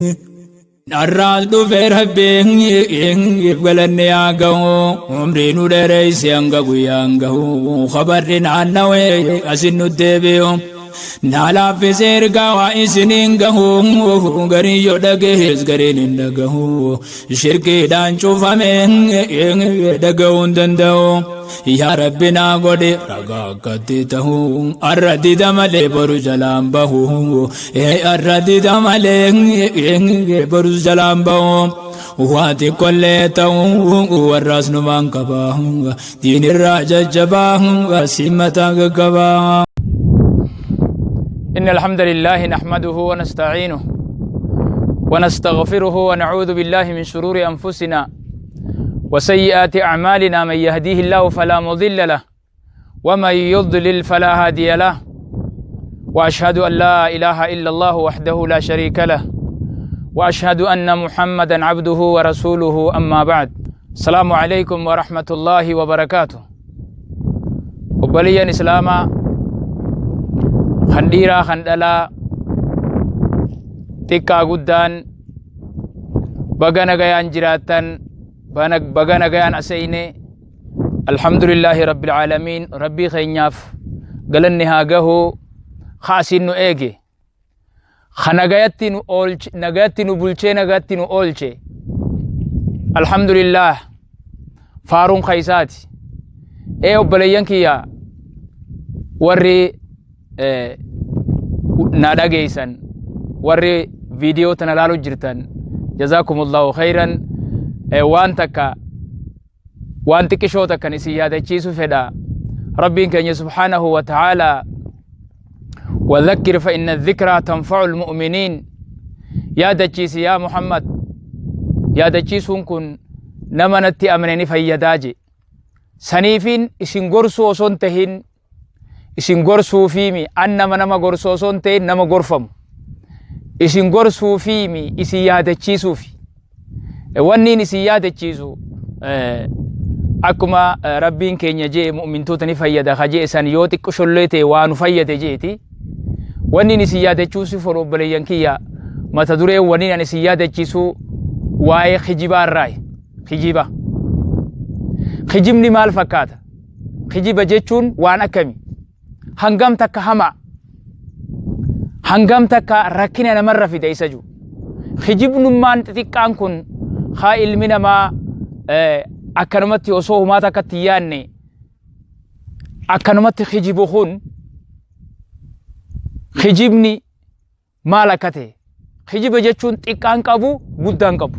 الرال دو فير بين يقبلن ياغو عمري ريس يانغو يانغو خبرن عنوي اسنو ديبيو نالا في سيرغا واسنين غو غري يودغهز غرين دغو شركي دانچو فامن دغون دندو يا ربنا غودي رغاكتي تهو اردي دمله برو سلام بهو اردي دمله برو سلام بهو واتي كل تو والراس نمان كبا دين الراجا جبا سيمتا غبا. إن الحمد لله نحمده ونستعينه ونستغفره ونعوذ بالله من شرور أنفسنا وسيئات أعمالنا. من يهديه الله فلا مضل له ومن يضلل فلا هادي له وأشهد أن لا إله إلا الله وحده لا شريك له وأشهد أن محمدا عبده ورسوله. أما بعد، السلام عليكم ورحمة الله وبركاته. وبليا إسلاما خنديرا خندلا تكا قدان بغانا غيان جراتان بغانا غيان أسيني. الحمد لله رب العالمين. ربي خينياف قلن نهاقه خاسين نو ايجي خنغايتي نو اولچ نغايتي نو بلچه نغايتي نو اولچه. الحمد لله فارون خيساتي ايو بليان كيا وري نادا جيسان وري فيديو تنالالو جرتان جزاكم الله خيرا. وانتك شوتك نسيادة تشيسو فدا ربي كان سبحانه وتعالى وذكر فإن الذكرى تنفع المؤمنين. يا دجيس يا محمد يا دجيس كن نمنتي أمنني فيداجي سنيفين اسن غرسو سنتهن isin gorsuu fiimi annama nama gorsoo son ta'e nama gorfamu isin gorsuu fiimi isin yaadachiisuufi wanniin isin yaadachiisu akkuma rabbiin keenya jee mu'mintoota ni fayyada kajee san yoo xiqqoo shollee ta'e waa nu fayyade jeeti. wanniin isin yaadachiisu for obboleeyyan kiyya mata duree wanniin ani isin yaadachiisu waa'ee kijibaarraa. kijibni maal fakkaata? kijiba jechuun waan akkami? hangam takka hama hangam takka rakkina namarra fida isa jiru. kijibnummaan xixiqqaan kun haa ilmi namaa akkanumatti osoo humaa takkatti yaanne akkanumatti kijibu kun kijibni maal akka ta'e. kijiba jechuun xiqqaan qabu guddaan qabu.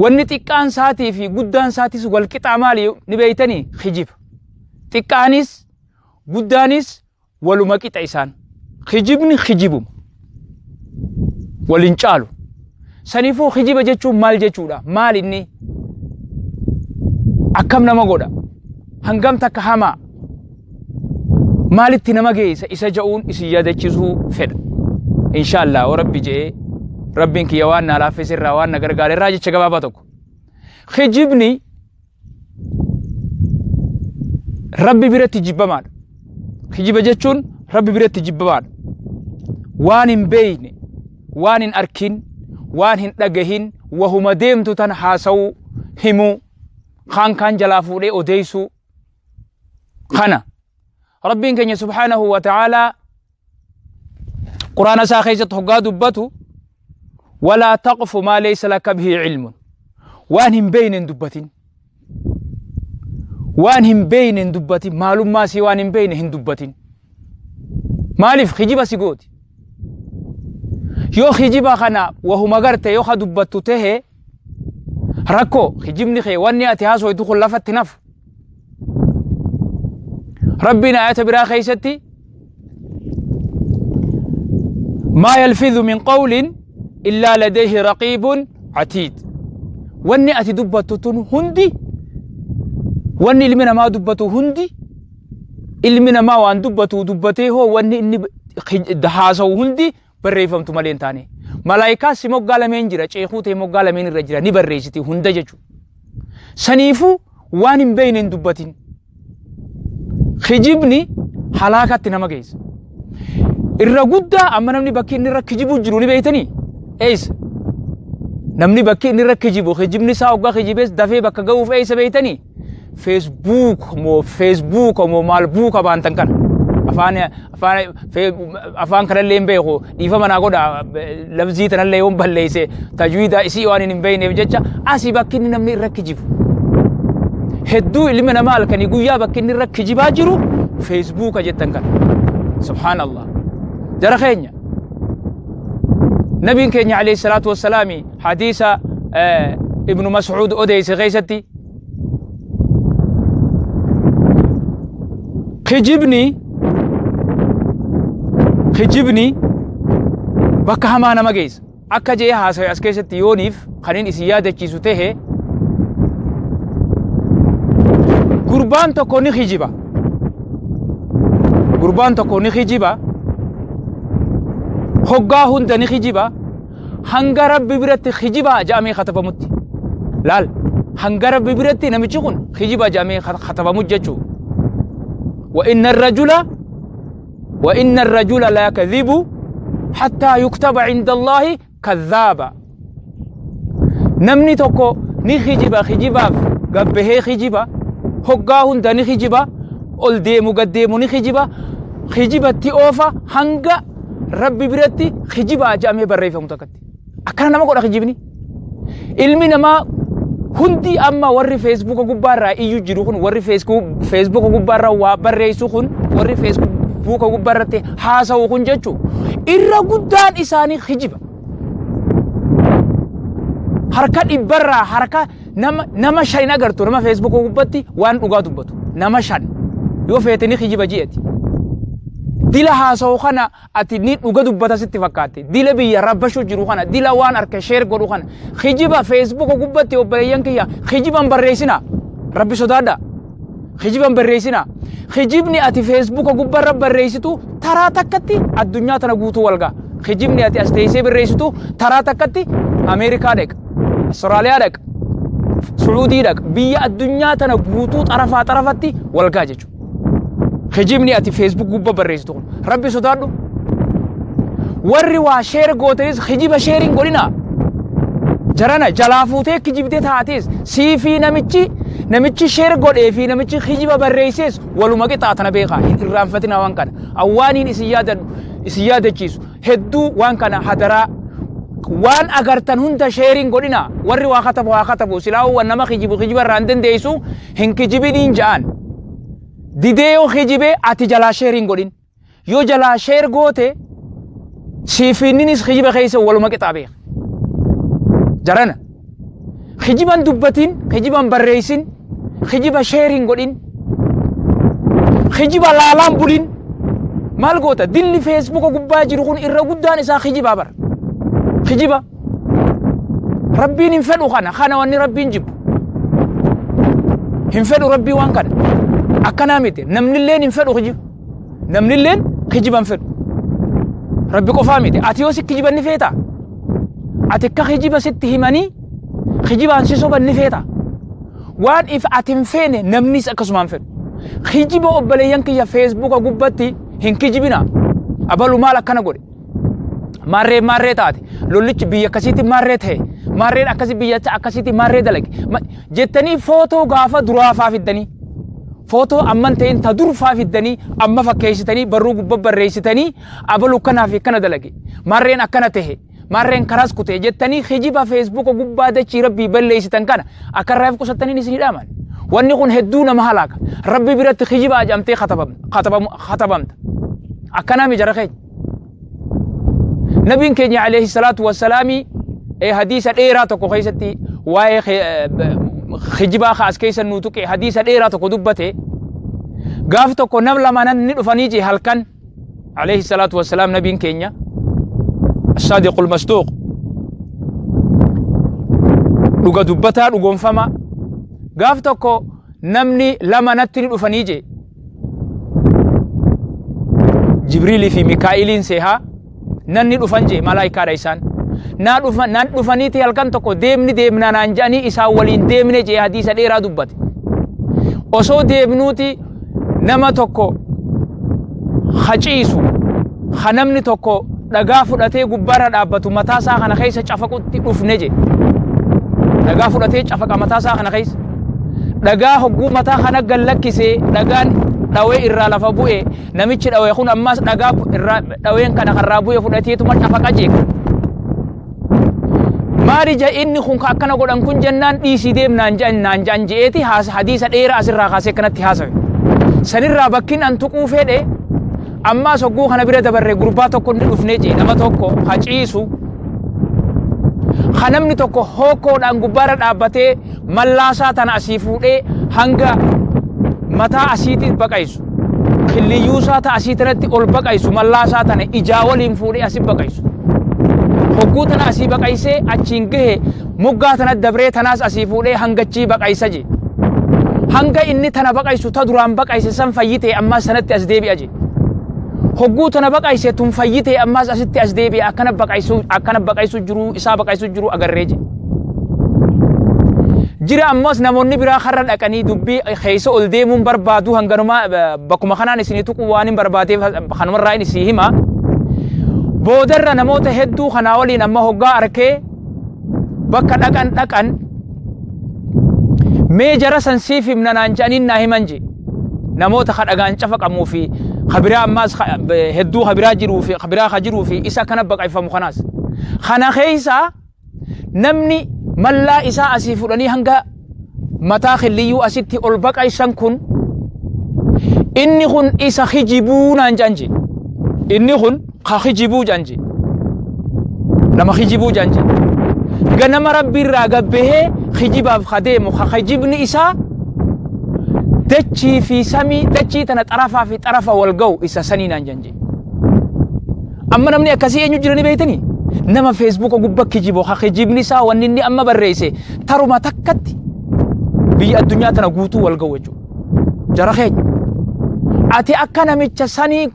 wanni xiqqaan saatii fi guddaan saatis wal qixaa maali ni beeytanii? kijiba. xiqqaanis guddaanis waluma qixa isaan. kijibni kijibuma walin caalu. saniifuu kijiba jechuun maal jechuudha? maal inni akkam nama godha? hangam takka hamaa maalitti nama geessa? isa ja'uun isin yaadachiisuu fedha inshaallah. rabbi jee rabbiin kiyya waan na laaffisirraa waan na gargaareerraa jecha gabaabaa tokko. kijibni rabbi biratti jibbamaadha. kijiba jechuun rabbi biratti jibbamaadha. waan hin beeyne waan hin arkin waan hin dhagahin wahuma deemtu tan haasa'uu himuu kaan jalaa fuudhee odeessuu kana rabbiin keenya subhaanahu wa ta'aalaa quraana isaa keessatti hoggaa dubbatu walaa taqfu maa laysa laka bihi cilmun. waan hin beeyne hin dubbatin. waan hin beeyne hin dubbatin. maalummaa si waan hin beeyne hin dubbatin. maaliif? kijiba si gooti. yoo kijiba kana wahuma garte yoo ka dubbattu tahe rakkoo kijibni kee wanni ati haasoytu kun lafatti nafu. rabbiin aayata biraa keessatti maa yalfidhu min qawlin illaa ladayhi raqiibun catiid. wanni ati dubbattu tun hundi wanni ilmi namaa dubbatu hundi ilmi namaa waan dubbatu dubbatee hoo wanni inni haasa'u hundi barreeffamtu malee hin taane. malaayikaa si moggaa lameen jira, ceekuu ta'e moggaa lameen irra jira, ni barreessiti hunda jechuudha. saniifuu waan hin beeyne hin dubbatin. kijibni halaakatti nama geessa. irra guddaa amma namni bakki inni irra kijibu jiru ni beeytanii? إيس نمني بكي نرى كجيبو خجيبني ساو بقى خجيبس دفي بقى جو في إيس بيتني فيسبوك مو مالبوك أبان تنكن أفان كرل لين بيخو ديفا منا قد لفظي تنا اللي يوم بلليسه تجويدا إسي واني نبين بجتة أسي بكي نمني نرى كجيبو هدو اللي من مال كان يقول يا بكي نرى كجيبا جرو فيسبوك جتن كن سبحان الله جرى خينيا نبي كينيا عليه الصلاة والسلام حديث ابن مسعود أوديس غيستي خجبني بكها ما نمجيز أكجي هاسا أسكيستي يونيف خلين إسيادة كيسوته قربان تكوني خجبا قربان تكوني خجبا هقاهن دني خجبا هنگرب ببرت خجبا جامي خطبا متي لال هنگرب ببرت نمچون خجبا جامي خطبا مججو وإن الرجل لا يكذب حتى يكتب عند الله كذابا نمني توكو ني خجبا قبه خجبا هقاهن دني خجبا ol deemu gaddeemu ni khijibatti oofa hanga rabbi biratti khijibaa jaamee barreeffamu takkatti akkana nama godha khijibni ilmi namaa hundi amma warri Facebook gubbaarraa iyyuu jiru kun warri Facebook gubbaarraa waa barreessu kun warri Facebook gubbaarratti haasa'u kun jechuun irra guddaan isaanii khijiba harka dhibbarraa harka nama shan agartu nama Facebook gubbatti waan dhugaa dubbatu nama shan yoo feetanii khijiba ji'ati dila haasa'u kana ati ni dhuga dubbata sitti fakkaate dila biyya rabbashu jiru kana dila waan arka share godhu kana khijiba Facebook gubbatti obboleeyyan kiyya khijiban barreessina rabbi sodaadha khijiban barreessina khijibni ati Facebook gubbarra barreessitu taraa takkatti addunyaa tana guutuu walgaa khijibni ati as teessee barreessitu taraa takkatti Ameerikaa dhaq Austraaliyaa dhaq Sacuudii dhaq biyya addunyaa tana guutuu xarafatti walgaa jechuudha خجبني أتي فيسبوك جوبا بريستو ربي صدارو وري وشير قوتريز خجيب شيرين قولنا جرانا جلافوتي كجيبتي تاتيز سي في نمتشي شير قول في نمتشي خجيب بريسيس ولو ماكي تاتنا بيخا الرام فتنا وان كان اوانين اسيادة جيس هدو وان كان حدرا وان اگرتن هنتا شيرين قولنا وري واخطبو سلاو وانما خجيب راندن ديسو هنكجيبين جان ديديو خجيبه اتي جلا شيرين قولين يو جلا شير قوتي سيفينينيس خجيبه خيسه ولو كتابه جرانا خجيبان دبتين خجيبان بريسين خجيبه شيرين قولين خجيبه لالام بولين مال قوتا دلني فيسبوك قبا جيرون إرى قدان إسا خجيبه بر خجيبه ربي ننفدو خانا واني ربي نجيب هنفدو ربي وان كان أكنا ميت نمن اللين ينفدو خجيب نمن اللين خجيبان فد ربي قفاميت أتيوسي خجيبان نفيتا أتكا خجيبا ستهماني خجيبان سيسوبان نفيتا وان إف أتنفين نمنيس أكسمان فد خجيبا أباليان كي يا فيسبوك أقوباتي هن خجيبنا أبالو مالا كنا قولي ماري تاتي لوليش بيا كسيتي ماري تهي ماري أكسي بيا أكسيتي ماري دلك جتني فوتو غافا درافا في الدني فوتو أمانتين تدور فافدني أما فكيستني بروق ببريستني أبلو كنا في كنا دلقي مرين أكنا تهي مرين كراس كتة جتني خجيبا فيسبوك وجبادة شيرب بيبليستن كنا أكرر في كوستني نسني دامان واني كون هدونا مهلاك ربي برات خجيبا جامتي خطبمت أكنا مجرخي نبي كني عليه الصلاة والسلام حديث الإيرات وكوخيستي واي خجيبا خاص كيس النوتوك حديث الإيرات وكدبته قافتو كنم لما ندفنيجي هلكن عليه الصلاة والسلام نبي كينيا الصادق المصدوق لغا دبتا لغا فما قافتو كو نمني لما ندفنيجي جبريل في ميكائيل سيها نني دفنجي ملايكا ريسان nan dhufaniiti halkan tokko deemna naan jedhanii isaa waliin deemne jee hadiisa dheeraa dubbate osoo deemnuuti nama tokko haciisu namni tokko dhagaa fudhatee gubbaarra dhaabbatu mataa isaa kana keessa cafaqutti dhufne je dhagaa fudhatee cafaqa mataa isaa kana keessa dhagaa hogguu mataa kana gallakkisee dhagaan dhawee irraa lafa bu'e namichi dhawee kun ammas dhagaa irraa dhaween kana karraa bu'e fudhateetuma cafaqa jeeka maali ja inni kun akkana godhan kun jennaan dhiisii deemnaan jaan jeeti hadiisa dheeraa asirraa kaasee kanatti haasawe sanirraa bakkin an tuquu fedhe ammas hogguu kana bira dabarre gurbaa tokko inni dhufnee jee nama tokko haciisu kanamni tokko hookoodhaan gubbaarra dhaabbatee mallaasaa tana asii fuudhee hanga mataa asiitti baqaysu killiyyuusaa ta asii tanatti ol baqaysu mallaasaa tana ijaa waliin fuudhee asii baqaysu hogguu tana asii baqaysee achiin gahe muggaa tana dabree tanaas asii fuudhee hangachii baqaysa je hanga inni tana baqaysu ta duraan baqayse san fayyitee ammas sanatti as deebi'a je hogguu tana baqayse tun fayyitee ammas asitti as deebi'a akkana baqaysu jiru isaa baqaysu jiru agarree je jira ammas namoonni biraa karra dhaqanii dubbii keessa ol deemuun barbaadu hanganuma bakkuma kanaan isinii tuquu waan hin barbaadeef kanumarraa isii hima boodarra namoota hedduu kanaa waliin amma hoggaa arkee bakka dhaqan mee jara san siif himna naan jedhaniin naa himan je namoota kadhagaan cafaqamuu fi khabiraa ammas hedduu khabiraa jiruu fi khabiraa jiruu fi isa kana baqayfamu kanaas kana keessa namni mallaa isaa asii fudhanii hanga mataa khilliyyuu asitti ol baqaysan kun inni kun isa khijibuu naan janje inni kun ka khijibuu janje nama khijibuu janje ganama rabbi irraa gabbehee khijibaaf khadeemu ka khijibni isaa dachii fi samii dachii tana xarafaa fi xarafa wal ga'u isa sanii naan janje amma namni akkasii eenyu jirani beeytanii nama Facebook gubba kijibo ha kijibni isaa wanni inni amma barreesse taruma takkatti biyya addunyaa tana guutuu wal ga'u jechuudha jara keenya ati akka namicha sanii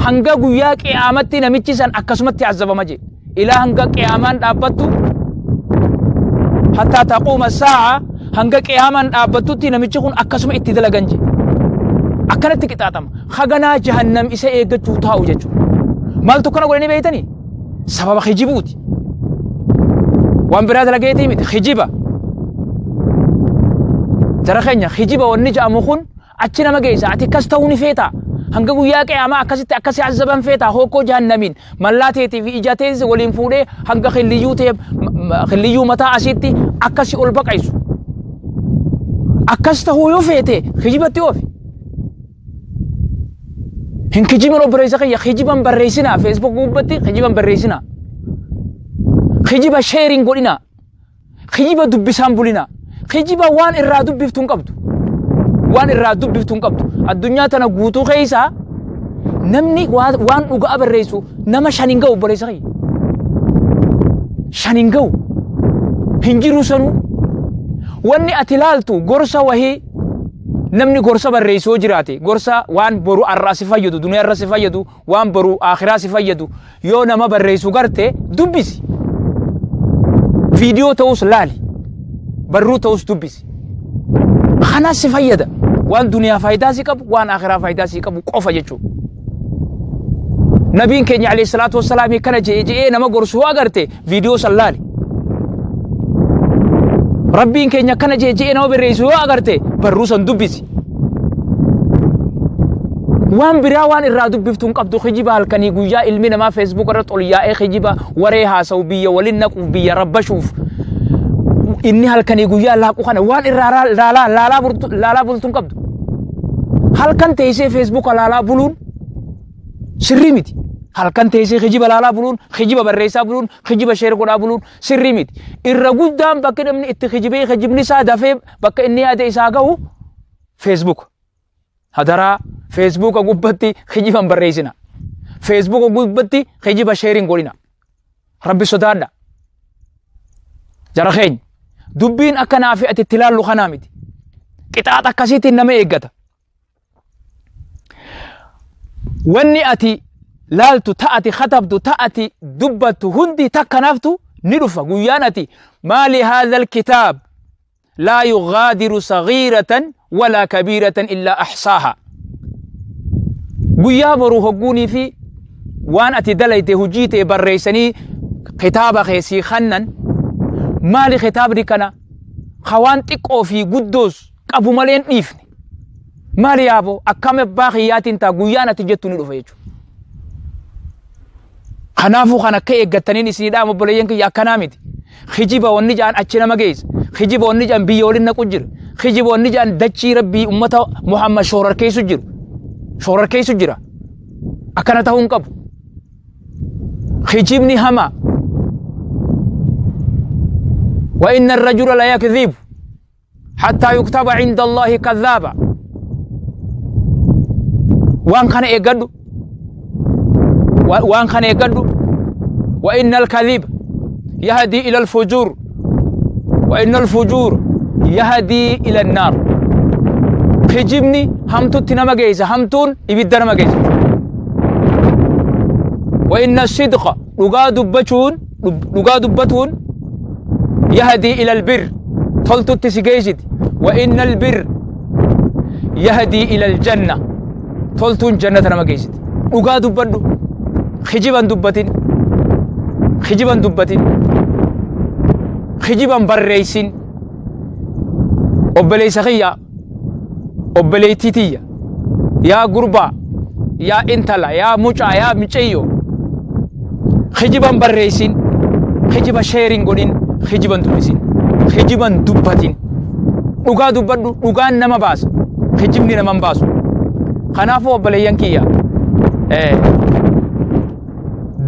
hanga guyyaa qiyaamatti namichi san akkasumatti azabama je ila hanga qiyaamaan dhaabbattu hatta taquuma saa hanga qiyaamaan dhaabbattutti namichi kun akkasuma itti dalagan je akkanatti qixaaxama haganaa jahannam isa eeggachuu taa'u jechuudha maaltu kana godhanii beeytanii sababa khijibuuti waan biraa dalageetii miti khijiba jara keenya khijiba wanni jedhamu kun achi nama geessa ati akkas ta'uu ni feeta hanga guyyaa qiyaamaa akkasitti akkasi azaban feeta hookoo jahannamiin mallaa teetii fi ija teessi waliin fuudhee hanga khilliyyuu mataa asitti akkasi ol baqaysu akkas ta'uu yoo feete khijibatti oofi hin kijiban obboleessa kiyya kijiban barreessinaa Facebook gubbatti kijiban barreessinaa kijiba sharing godhinaa kijiba dubbisaan bulinaa kijiba waan irraa dubbiftuun qabdu addunyaa tana guutuu keessa namni waan dhugaa barreessu nama shanin ga'u obboleessa kiyya shanin ga'u hin jiru sanuu wanni ati laaltu gorsa wahii namni gorsa barreessoo jiraate gorsa waan boru arraa si fayyadu duniyaa irra si fayyadu waan boru akhiraa si fayyadu yoo nama barreessu garte dubbisi viidiyoo ta'us laali barruu ta'us dubbisi kana si fayyada waan duniyaa faayidaa si qabu waan akhiraa faayidaa si qabu qofa jechuudha nabiin keenya alayhi salaatu wassalaam kana je'ee nama gorsuu agarte viidiyoo san laali rabbiin keenya kana je'ee nama barreessu yoo agarte barruu san dubbisi waan biraa waan irraa dubbiftuun qabdu khijiba halkanii guyyaa ilmi namaa Facebook irratti ol yaa'ee khijiba waree haasa'u biyya waliin naquuf biyya rabbashuuf inni halkanii guyyaa laaqu kana waan irraa laalaa bultuun qabdu halkan teessee Facebook laalaa buluun sirrii miti halkan teessee khijiba laalaa buluun khijiba barreessaa buluun khijiba sheer godhaa buluun sirrii miti irra guddaan bakka namni itti khijibee khijibni isaa dafee bakka inni yaada isaa ga'u Facebook hadaraa Facebook gubbatti khijiban barreessina Facebook gubbatti khijiba sharing godhina rabbi sodaadha jara keenya dubbiin akkanaa fi ati itti ilaallu kanaa miti qixaaxa akkasiitiin nama eeggata wanni ati laaltu ta'ati khatabtu ta'ati dubbattu hundi takkanaftu ni dhufa guyyaan ati maali haadha alkitaab laa yugaadiru sagiiratan walaa kabiiratan illaa axsaaha guyyaa boruu hogguunii fi وان أتدليت هجيت بريسني خطاب خيسي خنن مالي خطاب دي كنا خوان تقو في قدوس أبو ملين إيفني مالي أبو أكام باقيات انتا قويانا تجتوني رفيجو خنافو خنا كي اقتنين اسندا مبليين يا كنامد خجيبا ونجان أجنا مجيز خجيبا ونجان بيولين نكجر خجيبا ونجان دجي ربي أمتا محمد شورر كي سجر شورر كي سجرا أكنا تهون كب خجيبني هما وإن الرجل لا يكذب حتى يكتب عند الله كذابا وان كان يقدو وان كان يقدو وإن الكذب يهدي إلى الفجور وإن الفجور يهدي إلى النار خجبني همتو تنما جيزة همتون يبدنا ما جيزة وإن الصدق لغا دبتون يهدي إلى البر طلتو تسجيجد وإن البر يهدي إلى الجنة طلتون جنة ما جيزة لغا دبتو خجبا دبتين خجبا دبتين خجبا بريسين أبلي سخيا أبلي تيتيا يا غربا يا انتلا يا موچا يا ميچيو خجبا بريسين خجبا شيرين غودين خجبا دبسين خجبا دبتين لغا دبتو لغا نما باس خجبني نما باس خنافو أبلي ينكيا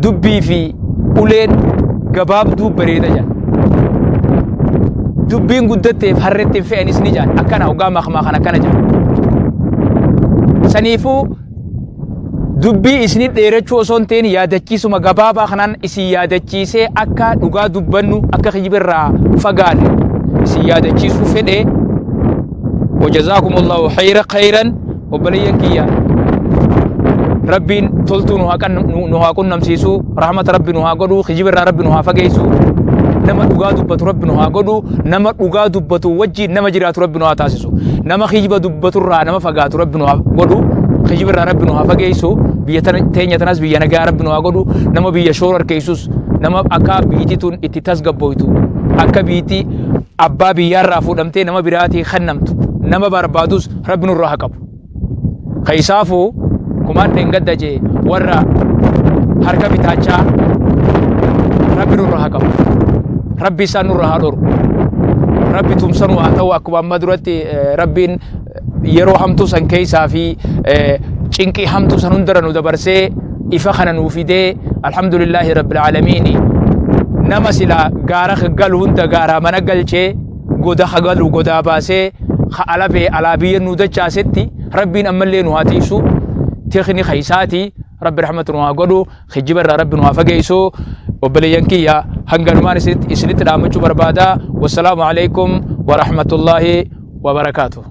دبي في أولين جباب دوب بريدة جان دبين قدرت فررت في أنيس نجان أكنا وقام خما خنا كنا جان سنيفو دبي إسني ديرتشو صنتين يا دكيسو ما جبابا خنان إسي يا دكيسة أكا لغا دبنو أكا خجبر را فقال إسي يا دكيسو فده وجزاكم الله خيرا وبليان كيا ربي تلتو نها كن نمسيسو رحمة ربي نها قدو خجبر ربي نها فقيسو نما دوغا دبتو ربي نها قدو نما دوغا دبتو وجي نما جرات ربي نها تاسسو نما خجب دبتو را نما فقات ربي نها قدو خجبر ربي نها فقيسو بيتين يتناس بيانقا ربي نها قدو نما بيشورر كيسوس نما أكا بيتي تون اتتاس قبويتو أكا بيتي أبا بيار رافو دمتي نما براتي خنمتو نما باربادوس ربي نها قبو خيسافو كمان دنگد جي ورا حركة بتاعها ربي نورها كم ربي سنورها دور ربي تمسنو أتوا أكبر مدرتي ربي يرو همتو سن كيسا في چنكي همتو سنندرنو دبرسي إفخنا نوفيدي الحمد لله رب العالمين نما سلا غارا خغل هند غارا منغل چه غودا خغل غودا باسي خالبي علابي نودا چاستي ربي نملي نواتيسو تخني خيساتي رب رحمة الله قدو خجبر رب نها فقيسو وبليانكي يا هنغنمان إسنت دامجو بربادا والسلام عليكم ورحمة الله وبركاته.